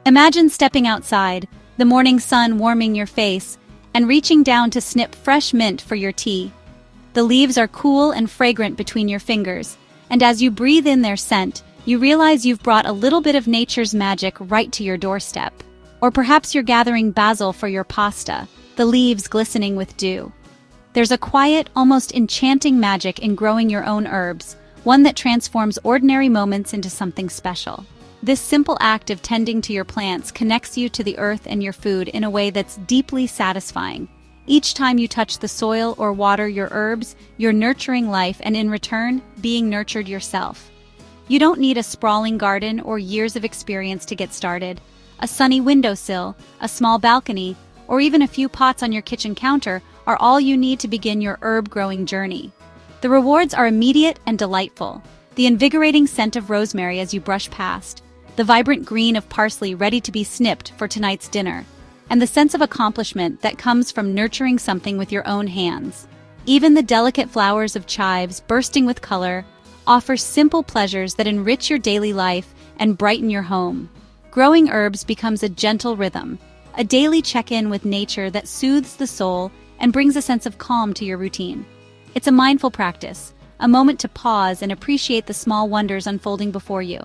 Imagine stepping outside, the morning sun warming your face, and reaching down to snip fresh mint for your tea. The leaves are cool and fragrant between your fingers, and as you breathe in their scent, you realize you've brought a little bit of nature's magic right to your doorstep. Or perhaps you're gathering basil for your pasta, the leaves glistening with dew. There's a quiet, almost enchanting magic in growing your own herbs, one that transforms ordinary moments into something special. This simple act of tending to your plants connects you to the earth and your food in a way that's deeply satisfying. Each time you touch the soil or water your herbs, you're nurturing life and in return, being nurtured yourself. You don't need a sprawling garden or years of experience to get started. A sunny windowsill, a small balcony, or even a few pots on your kitchen counter are all you need to begin your herb-growing journey. The rewards are immediate and delightful. The invigorating scent of rosemary as you brush past, the vibrant green of parsley ready to be snipped for tonight's dinner, and the sense of accomplishment that comes from nurturing something with your own hands. Even the delicate flowers of chives, bursting with color, offer simple pleasures that enrich your daily life and brighten your home. Growing herbs becomes a gentle rhythm, a daily check-in with nature that soothes the soul and brings a sense of calm to your routine. It's a mindful practice, a moment to pause and appreciate the small wonders unfolding before you.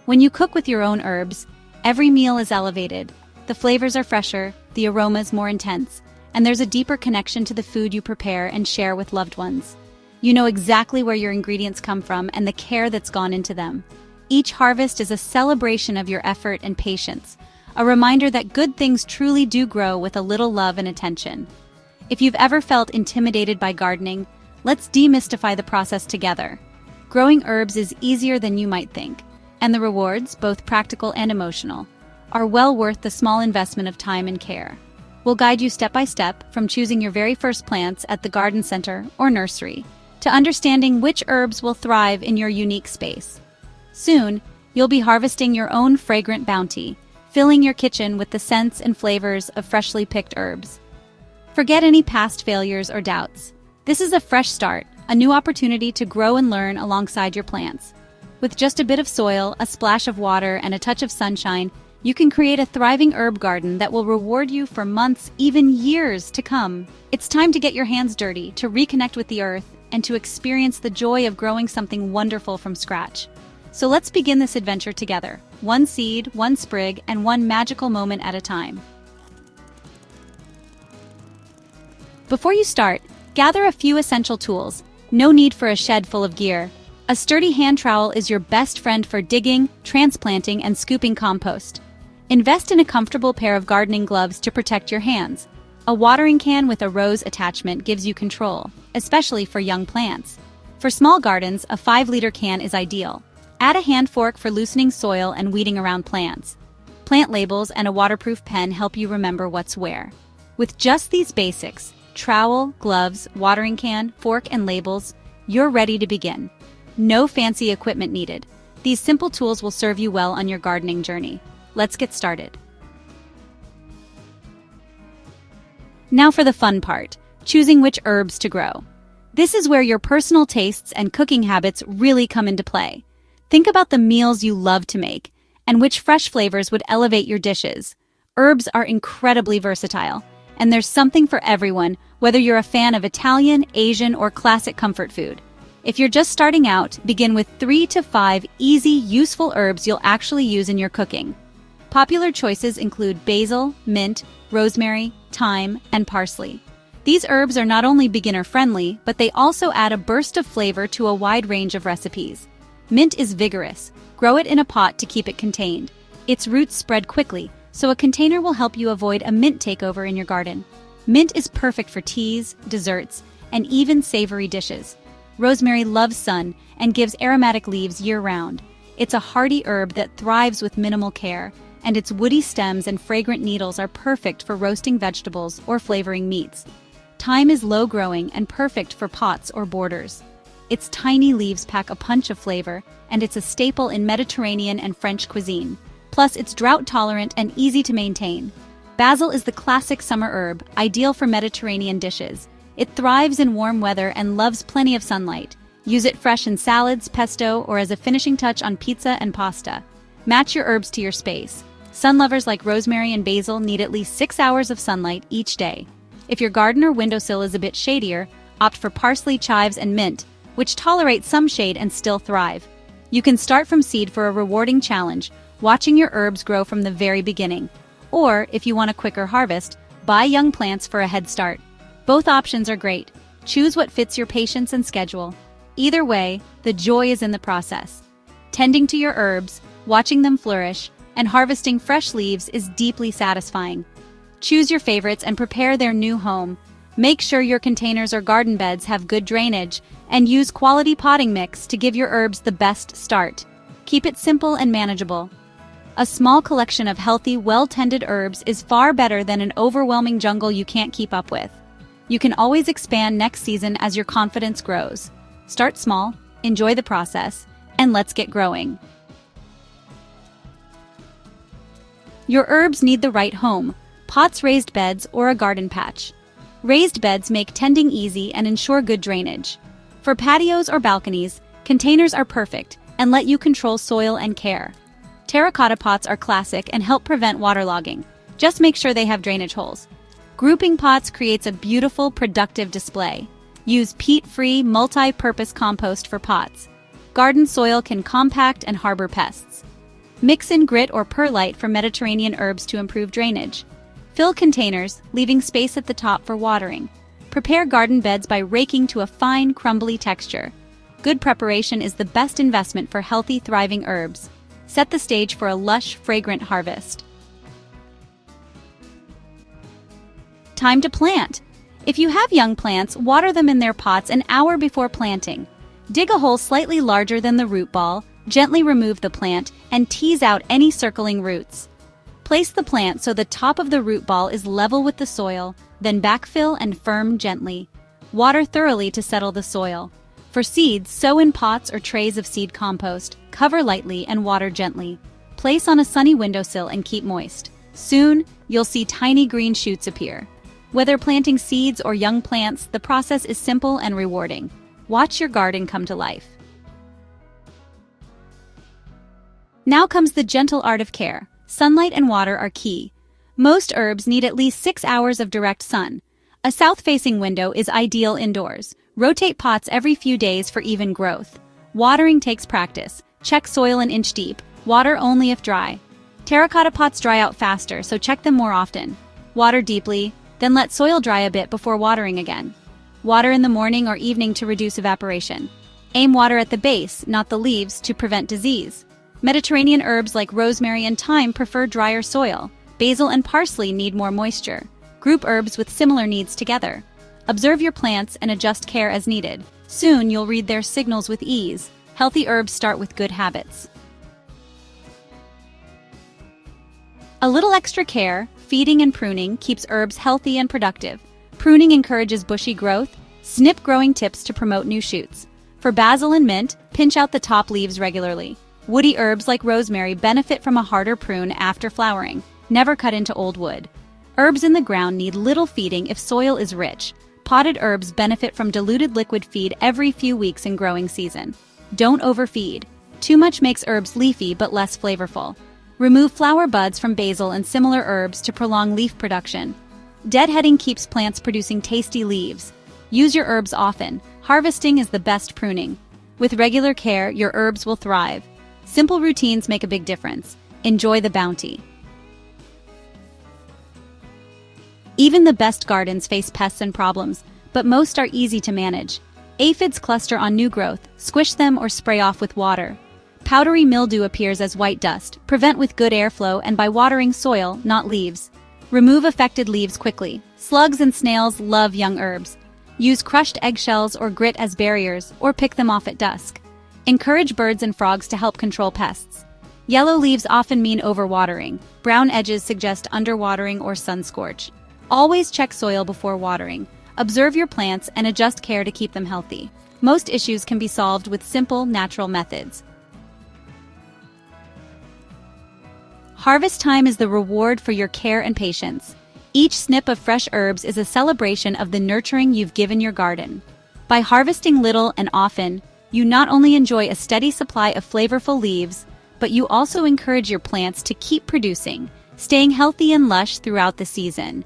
When you cook with your own herbs, every meal is elevated. The flavors are fresher, the aromas more intense, and there's a deeper connection to the food you prepare and share with loved ones. You know exactly where your ingredients come from and the care that's gone into them. Each harvest is a celebration of your effort and patience, a reminder that good things truly do grow with a little love and attention. If you've ever felt intimidated by gardening, let's demystify the process together. Growing herbs is easier than you might think, and the rewards, both practical and emotional, are well worth the small investment of time and care. We'll guide you step by step from choosing your very first plants at the garden center or nursery to understanding which herbs will thrive in your unique space. Soon, you'll be harvesting your own fragrant bounty, filling your kitchen with the scents and flavors of freshly picked herbs. Forget any past failures or doubts. This is a fresh start, a new opportunity to grow and learn alongside your plants. With just a bit of soil, a splash of water, and a touch of sunshine, you can create a thriving herb garden that will reward you for months, even years to come. It's time to get your hands dirty, to reconnect with the earth, and to experience the joy of growing something wonderful from scratch. So let's begin this adventure together, one seed, one sprig, and one magical moment at a time. Before you start, gather a few essential tools. No need for a shed full of gear. A sturdy hand trowel is your best friend for digging, transplanting, and scooping compost. Invest in a comfortable pair of gardening gloves to protect your hands. A watering can with a rose attachment gives you control, especially for young plants. For small gardens, a 5-liter can is ideal. Add a hand fork for loosening soil and weeding around plants. Plant labels and a waterproof pen help you remember what's where. With just these basics, trowel, gloves, watering can, fork, and labels, you're ready to begin. No fancy equipment needed. These simple tools will serve you well on your gardening journey. Let's get started. Now for the fun part, choosing which herbs to grow. This is where your personal tastes and cooking habits really come into play. Think about the meals you love to make and which fresh flavors would elevate your dishes. Herbs are incredibly versatile, and there's something for everyone, whether you're a fan of Italian, Asian, or classic comfort food. If you're just starting out, begin with 3 to 5 easy, useful herbs you'll actually use in your cooking. Popular choices include basil, mint, rosemary, thyme, and parsley. These herbs are not only beginner-friendly, but they also add a burst of flavor to a wide range of recipes. Mint is vigorous. Grow it in a pot to keep it contained. Its roots spread quickly, so a container will help you avoid a mint takeover in your garden. Mint is perfect for teas, desserts, and even savory dishes. Rosemary loves sun and gives aromatic leaves year-round. It's a hardy herb that thrives with minimal care, and its woody stems and fragrant needles are perfect for roasting vegetables or flavoring meats. Thyme is low-growing and perfect for pots or borders. Its tiny leaves pack a punch of flavor, and it's a staple in Mediterranean and French cuisine. Plus, it's drought-tolerant and easy to maintain. Basil is the classic summer herb, ideal for Mediterranean dishes. It thrives in warm weather and loves plenty of sunlight. Use it fresh in salads, pesto, or as a finishing touch on pizza and pasta. Match your herbs to your space. Sun lovers like rosemary and basil need at least 6 hours of sunlight each day. If your garden or windowsill is a bit shadier, opt for parsley, chives, and mint, which tolerate some shade and still thrive. You can start from seed for a rewarding challenge, watching your herbs grow from the very beginning. Or, if you want a quicker harvest, buy young plants for a head start. Both options are great. Choose what fits your patience and schedule. Either way, the joy is in the process. Tending to your herbs, watching them flourish, and harvesting fresh leaves is deeply satisfying. Choose your favorites and prepare their new home. Make sure your containers or garden beds have good drainage, and use quality potting mix to give your herbs the best start. Keep it simple and manageable. A small collection of healthy, well-tended herbs is far better than an overwhelming jungle you can't keep up with. You can always expand next season as your confidence grows. Start small, enjoy the process, and let's get growing. Your herbs need the right home: pots, raised beds, or a garden patch. Raised beds make tending easy and ensure good drainage. For patios or balconies, containers are perfect and let you control soil and care. Terracotta pots are classic and help prevent waterlogging. Just make sure they have drainage holes. Grouping pots creates a beautiful, productive display. Use peat-free, multi-purpose compost for pots. Garden soil can compact and harbor pests. Mix in grit or perlite for Mediterranean herbs to improve drainage. Fill containers, leaving space at the top for watering. Prepare garden beds by raking to a fine, crumbly texture. Good preparation is the best investment for healthy, thriving herbs. Set the stage for a lush, fragrant harvest. Time to plant. If you have young plants, water them in their pots an hour before planting. Dig a hole slightly larger than the root ball, gently remove the plant, and tease out any circling roots. Place the plant so the top of the root ball is level with the soil, then backfill and firm gently. Water thoroughly to settle the soil. For seeds, sow in pots or trays of seed compost, cover lightly and water gently. Place on a sunny windowsill and keep moist. Soon, you'll see tiny green shoots appear. Whether planting seeds or young plants, the process is simple and rewarding. Watch your garden come to life. Now comes the gentle art of care. Sunlight and water are key. Most herbs need at least 6 hours of direct sun. A south-facing window is ideal indoors. Rotate pots every few days for even growth. Watering takes practice. Check soil an inch deep. Water only if dry. Terracotta pots dry out faster, so check them more often. Water deeply, then let soil dry a bit before watering again. Water in the morning or evening to reduce evaporation. Aim water at the base, not the leaves, to prevent disease. Mediterranean herbs like rosemary and thyme prefer drier soil. Basil and parsley need more moisture. Group herbs with similar needs together. Observe your plants and adjust care as needed. Soon you'll read their signals with ease. Healthy herbs start with good habits. A little extra care, feeding and pruning, keeps herbs healthy and productive. Pruning encourages bushy growth. Snip growing tips to promote new shoots. For basil and mint, pinch out the top leaves regularly. Woody herbs like rosemary benefit from a harder prune after flowering. Never cut into old wood. Herbs in the ground need little feeding if soil is rich. Potted herbs benefit from diluted liquid feed every few weeks in growing season. Don't overfeed. Too much makes herbs leafy but less flavorful. Remove flower buds from basil and similar herbs to prolong leaf production. Deadheading keeps plants producing tasty leaves. Use your herbs often. Harvesting is the best pruning. With regular care, your herbs will thrive. Simple routines make a big difference. Enjoy the bounty. Even the best gardens face pests and problems, but most are easy to manage. Aphids cluster on new growth, squish them or spray off with water. Powdery mildew appears as white dust. Prevent with good airflow and by watering soil, not leaves. Remove affected leaves quickly. Slugs and snails love young herbs. Use crushed eggshells or grit as barriers, or pick them off at dusk. Encourage birds and frogs to help control pests. Yellow leaves often mean overwatering. Brown edges suggest underwatering or sun scorch. Always check soil before watering. Observe your plants and adjust care to keep them healthy. Most issues can be solved with simple, natural methods. Harvest time is the reward for your care and patience. Each snip of fresh herbs is a celebration of the nurturing you've given your garden. By harvesting little and often, you not only enjoy a steady supply of flavorful leaves, but you also encourage your plants to keep producing, staying healthy and lush throughout the season.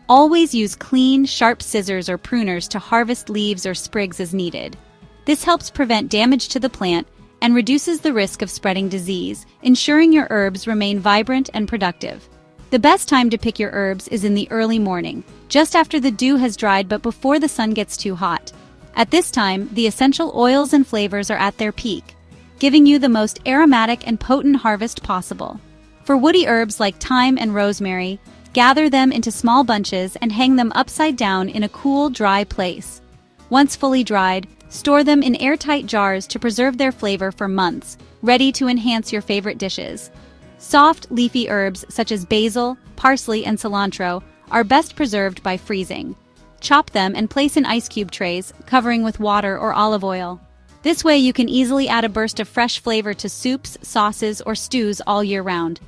Always use clean, sharp scissors or pruners to harvest leaves or sprigs as needed. This helps prevent damage to the plant and reduces the risk of spreading disease, ensuring your herbs remain vibrant and productive. The best time to pick your herbs is in the early morning, just after the dew has dried but before the sun gets too hot. At this time, the essential oils and flavors are at their peak, giving you the most aromatic and potent harvest possible. For woody herbs like thyme and rosemary, gather them into small bunches and hang them upside down in a cool, dry place. Once fully dried, store them in airtight jars to preserve their flavor for months, ready to enhance your favorite dishes. Soft, leafy herbs such as basil, parsley, and cilantro are best preserved by freezing. Chop them and place in ice cube trays, covering with water or olive oil. This way you can easily add a burst of fresh flavor to soups, sauces, or stews all year round.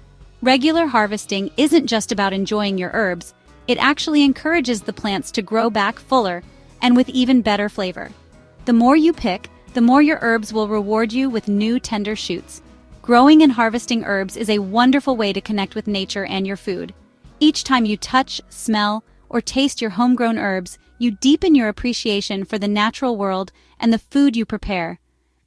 Regular harvesting isn't just about enjoying your herbs, it actually encourages the plants to grow back fuller and with even better flavor. The more you pick, the more your herbs will reward you with new tender shoots. Growing and harvesting herbs is a wonderful way to connect with nature and your food. Each time you touch, smell, or taste your homegrown herbs, you deepen your appreciation for the natural world and the food you prepare.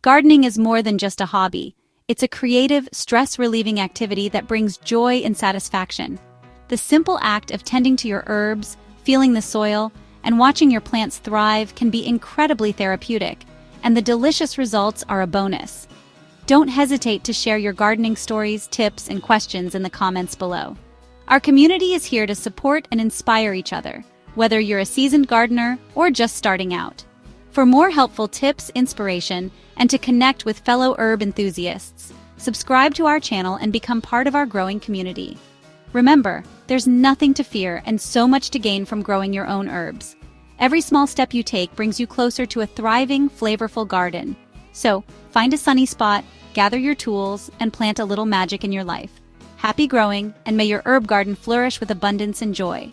Gardening is more than just a hobby. It's a creative, stress-relieving activity that brings joy and satisfaction. The simple act of tending to your herbs, feeling the soil, and watching your plants thrive can be incredibly therapeutic, and the delicious results are a bonus. Don't hesitate to share your gardening stories, tips, and questions in the comments below. Our community is here to support and inspire each other, whether you're a seasoned gardener or just starting out. For more helpful tips, inspiration, and to connect with fellow herb enthusiasts, subscribe to our channel and become part of our growing community. Remember, there's nothing to fear and so much to gain from growing your own herbs. Every small step you take brings you closer to a thriving, flavorful garden. So, find a sunny spot, gather your tools, and plant a little magic in your life. Happy growing, and may your herb garden flourish with abundance and joy.